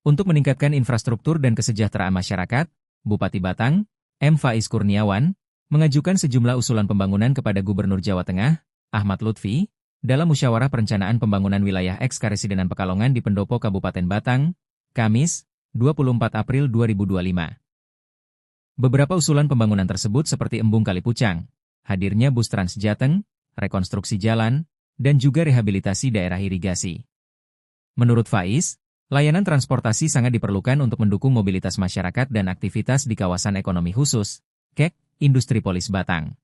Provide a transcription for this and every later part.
Untuk meningkatkan infrastruktur dan kesejahteraan masyarakat, Bupati Batang, M. Faiz Kurniawan, mengajukan sejumlah usulan pembangunan kepada Gubernur Jawa Tengah, Ahmad Lutfi, dalam Musyawarah Perencanaan Pembangunan Wilayah Eks-Karesidenan Pekalongan di Pendopo Kabupaten Batang, Kamis, 24 April 2025. Beberapa usulan pembangunan tersebut seperti embung Kali Pucang, hadirnya bus Trans Jateng, rekonstruksi jalan, dan juga rehabilitasi daerah irigasi. Menurut Faiz, layanan transportasi sangat diperlukan untuk mendukung mobilitas masyarakat dan aktivitas di kawasan ekonomi khusus, KEK, Industri Polis Batang.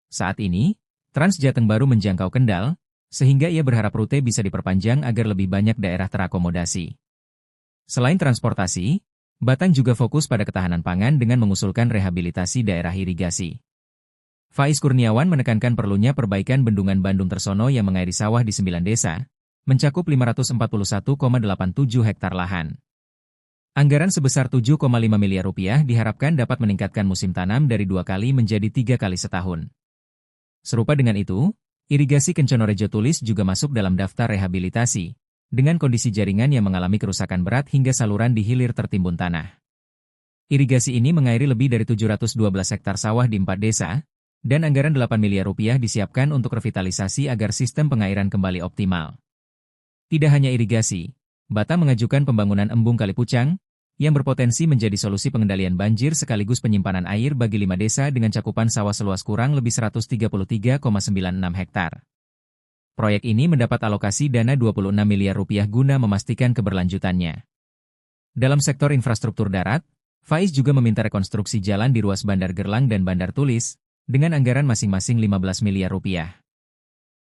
Saat ini, Trans Jateng baru menjangkau Kendal, sehingga ia berharap rute bisa diperpanjang agar lebih banyak daerah terakomodasi. Selain transportasi, Batang juga fokus pada ketahanan pangan dengan mengusulkan rehabilitasi daerah irigasi. Faiz Kurniawan menekankan perlunya perbaikan bendungan Bandung Tersono yang mengairi sawah di 9 desa, mencakup 541,87 hektar lahan. Anggaran sebesar 7,5 miliar rupiah diharapkan dapat meningkatkan musim tanam dari 2 kali menjadi 3 kali setahun. Serupa dengan itu, irigasi Kenconorejo Tulis juga masuk dalam daftar rehabilitasi, dengan kondisi jaringan yang mengalami kerusakan berat hingga saluran di hilir tertimbun tanah. Irigasi ini mengairi lebih dari 712 hektar sawah di 4 desa, dan anggaran 8 miliar rupiah disiapkan untuk revitalisasi agar sistem pengairan kembali optimal. Tidak hanya irigasi, Batang mengajukan pembangunan embung Kali Pucang, yang berpotensi menjadi solusi pengendalian banjir sekaligus penyimpanan air bagi 5 desa dengan cakupan sawah seluas kurang lebih 133,96 hektar. Proyek ini mendapat alokasi dana 26 miliar rupiah guna memastikan keberlanjutannya. Dalam sektor infrastruktur darat, Faiz juga meminta rekonstruksi jalan di ruas Bandar Gerlang dan Bandar Tulis, dengan anggaran masing-masing 15 miliar rupiah.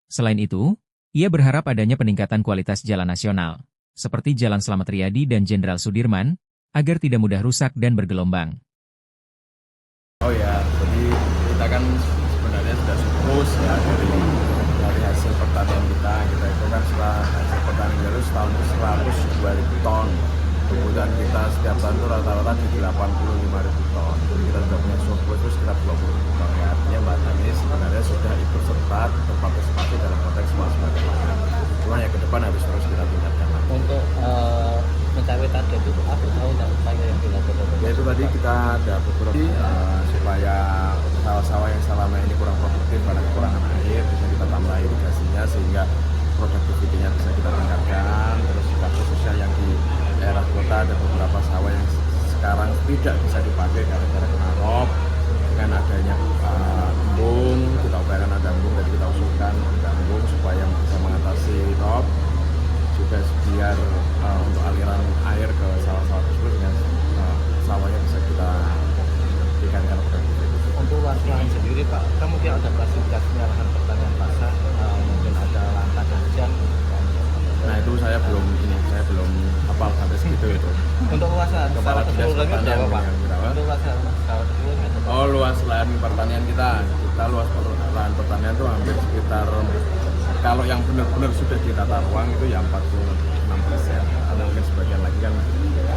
Selain itu, ia berharap adanya peningkatan kualitas jalan nasional, seperti Jalan Slamet Riyadi dan Jenderal Sudirman, agar tidak mudah rusak dan bergelombang. Oh ya, jadi kita kan sebenarnya sudah surplus ya dari hasil pertanian kita itu kan setelah hasil pertanian itu setahun itu 102.000 ton. Kebutuhan kita setiap tahun itu rata-rata di 85.000 ton. Jadi kita sudah punya surplus itu sekitar 20.000 ton. Ya, artinya Batang ini sebenarnya sudah ikut serta berpartisipasi dalam konteks swasembada pangan. Cuma ya ke depan harus terus kita tingkatkan. Untuk mencapai target itu apa tahu dan upaya yang dilakukan? Ya itu tadi kita ada beberapa supaya sawah-sawah yang selama ini kurang produktif karena kekurangan air bisa kita tambah irigasinya sehingga produktivitinya bisa kita tingkatkan. Terus juga khususnya yang di daerah kota ada beberapa sawah yang sekarang tidak bisa dipakai gara-gara kena rob. Dengan adanya embung, kita upayakan ada embung, jadi kita usulkan ada embung supaya bisa mengatasi rob. Juga biar untuk aliran air ke sawah-sawah tersebut dengan sawahnya bisa kita tingkatkan produktivitas. Untuk luas lahan sendiri Pak, kan mungkin ada klasifikasinya lahan pertanian basah, mungkin ada lahan padang hujan. Nah itu saya belum hafal sampai segitu itu. Untuk luas lahan Kepala Dinas Pertanian berapa Pak? berapa? Untuk luas lahan Oh luas lahan pertanian kita luas lahan pertanian itu hampir sekitar, kalau yang benar-benar sudah ditata ruang itu ya 46%. Ada mungkin sebagian lagi kan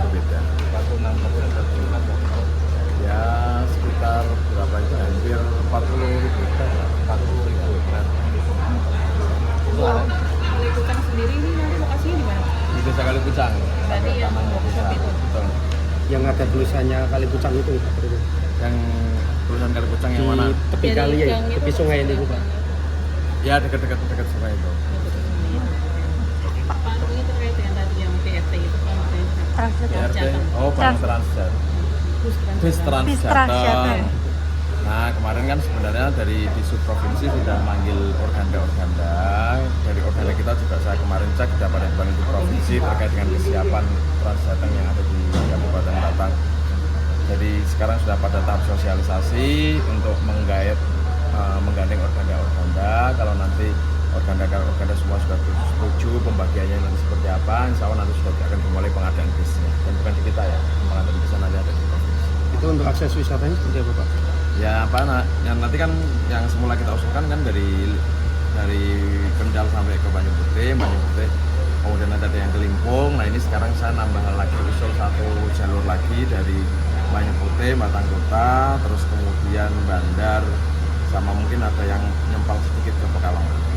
berbeda. 46% Ya sekitar berapa itu hampir 40.000 hektar. 40.000 hektar. Kali Pucang sendiri ini nanti lokasinya di mana? Di Desa Kali Pucang. Berarti yang Betul. Yang ada tulisannya Kali Pucang itu Yang tulisan Kali Pucang yang mana? tepi kali ya, tepi sungai ini Pak. Ya dekat sungai itu. Pak ini terkait dengan tadi yang PRT itu kan PRT. Oh, Bank Transjat. Bis Transjateng. Nah, kemarin kan sebenarnya dari di subprovinsi sudah manggil organda-organda. Dari organda kita juga saya kemarin cek dapat bank di provinsi terkait dengan kesiapan Transjateng yang ada di Kabupaten Batang. Jadi sekarang sudah pada tahap sosialisasi untuk menggandeng organda-organda. Kalau nanti organda semua sudah setuju pembagiannya nanti seperti apa, insya Allah nanti sudah akan dimulai pengadaan bisnya. Dan bukan di kita ya, pengadaan bisnya nanti ada di provinsi. Itu untuk akses wisatanya seperti apa Pak? Ya apa, yang nanti kan yang semula kita usulkan kan dari Kendal sampai ke Banyu Putih, kemudian ada yang ke Limpung. Nah ini sekarang saya nambah lagi usul satu jalur lagi dari Banyu Putih, Batang Kota, terus kemudian Bandar, sama mungkin ada yang nyempal sedikit ke Pekalongan.